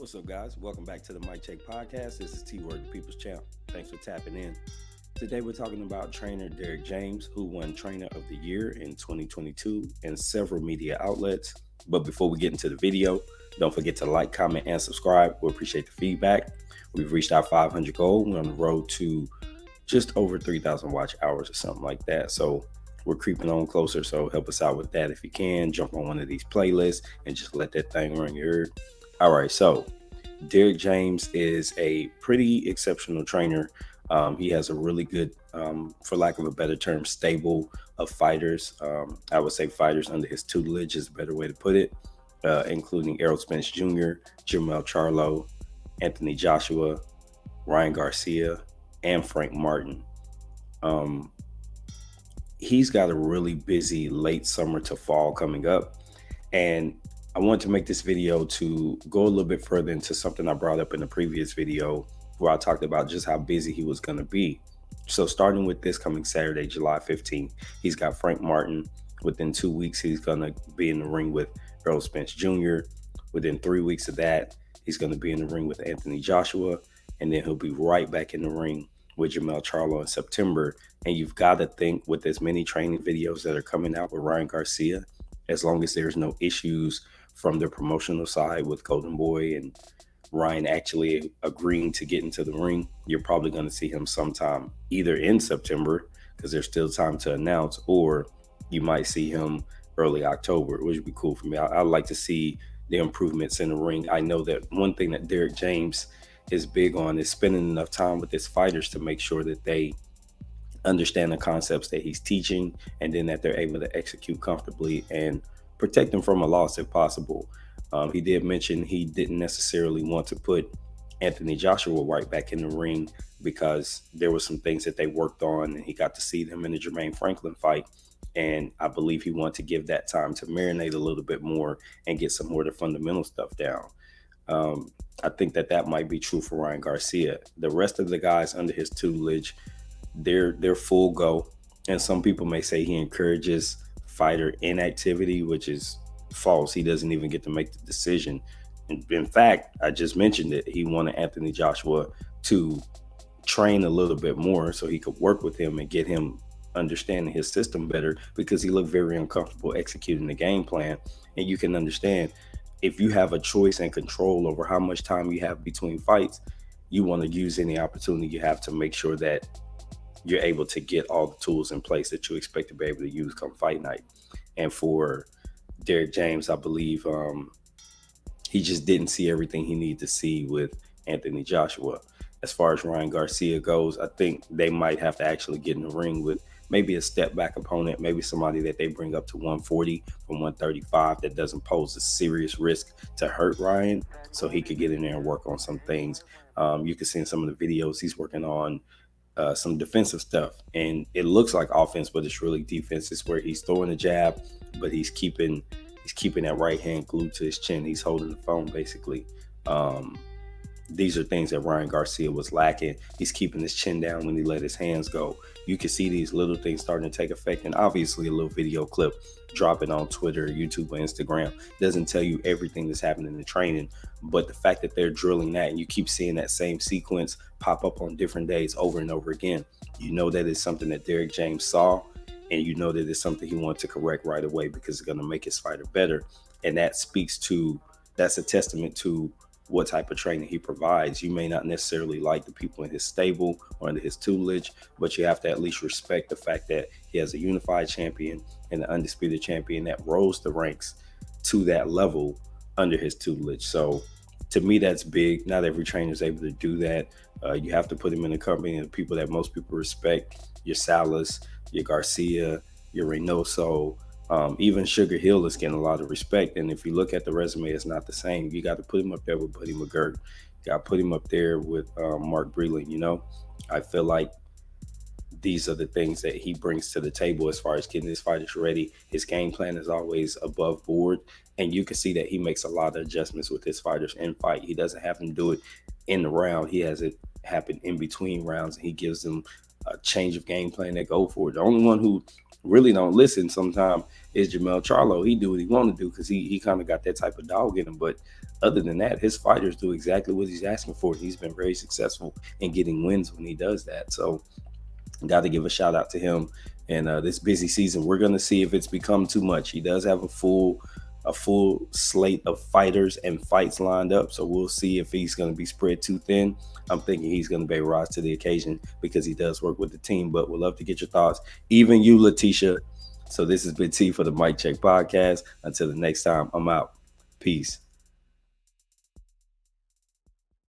What's up, guys? Welcome back to the Mike Check Podcast. This is T Word, the People's Champ. Thanks for tapping in. Today, we're talking about trainer Derrick James, who won Trainer of the Year in 2022 in several media outlets. But before we get into the video, don't forget to like, comment, and subscribe. We appreciate the feedback. We've reached our 500 goal. We're on the road to just over 3,000 watch hours or something like that. So we're creeping on closer. So help us out with that if you can. Jump on one of these playlists and just let that thing run your ear. All right, so Derrick James is a pretty exceptional trainer. He has a really good, for lack of a better term, stable of fighters. I would say fighters under his tutelage is a better way to put it, including Errol Spence Jr., Jermell Charlo, Anthony Joshua, Ryan Garcia, and Frank Martin. He's got a really busy late summer to fall coming up. And I wanted to make this video to go a little bit further into something I brought up in the previous video where I talked about just how busy he was going to be. So starting with this coming Saturday, July 15th, he's got Frank Martin. Within 2 weeks, he's going to be in the ring with Errol Spence Jr. Within 3 weeks of that, he's going to be in the ring with Anthony Joshua. And then he'll be right back in the ring with Jermell Charlo in September. And you've got to think with as many training videos that are coming out with Ryan Garcia, as long as there's no issues from the promotional side with Golden Boy and Ryan actually agreeing to get into the ring, you're probably going to see him sometime either in September, because there's still time to announce, or you might see him early October, which would be cool for me. I'd like to see the improvements in the ring. I know that one thing that Derrick James is big on is spending enough time with his fighters to make sure that they understand the concepts that he's teaching, and then that they're able to execute comfortably and protect them from a loss if possible. He did mention he didn't necessarily want to put Anthony Joshua right back in the ring because there were some things that they worked on, and he got to see them in the Jermaine Franklin fight. And I believe he wanted to give that time to marinate a little bit more and get some more of the fundamental stuff down. I think that might be true for Ryan Garcia. The rest of the guys under his tutelage, they're full go. And some people may say he encourages fighter inactivity, which is false. He doesn't even get to make the decision. In fact, I just mentioned it. He wanted Anthony Joshua to train a little bit more so he could work with him and get him understanding his system better, because he looked very uncomfortable executing the game plan. And you can understand, if you have a choice and control over how much time you have between fights, you want to use any opportunity you have to make sure that you're able to get all the tools in place that you expect to be able to use come fight night. And for Derrick James, I believe he just didn't see everything he needed to see with Anthony Joshua. As far as Ryan Garcia goes, I think they might have to actually get in the ring with maybe a step back opponent, maybe somebody that they bring up to 140 from 135 that doesn't pose a serious risk to hurt Ryan, so he could get in there and work on some things. You can see in some of the videos he's working on some defensive stuff, and it looks like offense, but it's really defense. It's where he's throwing a jab, but he's keeping that right hand glued to his chin. He's holding the phone basically. These are things that Ryan Garcia was lacking. He's keeping his chin down when he let his hands go. You can see these little things starting to take effect, and obviously a little video clip dropping on Twitter, YouTube, or Instagram doesn't tell you everything that's happening in the training, but the fact that they're drilling that and you keep seeing that same sequence pop up on different days over and over again, you know that it's something that Derrick James saw, and you know that it's something he wants to correct right away because it's going to make his fighter better. And that's a testament to what type of training he provides. You may not necessarily like the people in his stable or under his tutelage, but you have to at least respect the fact that he has a unified champion and an undisputed champion that rose the ranks to that level under his tutelage. So to me, that's big. Not every trainer is able to do that. You have to put him in the company of the people that most people respect. Your Salas, your Garcia, your Reynoso, even Sugar Hill is getting a lot of respect. And if you look at the resume, it's not the same. You got to put him up there with Buddy McGirt. You got to put him up there with Mark Breland. I feel like these are the things that he brings to the table as far as getting his fighters ready. His game plan is always above board, and you can see that he makes a lot of adjustments with his fighters in fight. He doesn't have them do it in the round. He has it happen in between rounds, and he gives them a change of game plan that go for it. The only one who really don't listen sometimes is Jamel Charlo. He do what he want to do because he kind of got that type of dog in him. But other than that, his fighters do exactly what he's asking for. He's been very successful in getting wins when he does that. So got to give a shout out to him. And this busy season, we're gonna see if it's become too much. He does have a full slate of fighters and fights lined up, so we'll see if he's gonna be spread too thin. I'm thinking he's gonna be rise to the occasion because he does work with the team. But we'd love to get your thoughts, even you, Letitia. So this has been T for the Mic Check Podcast. Until the next time, I'm out. Peace.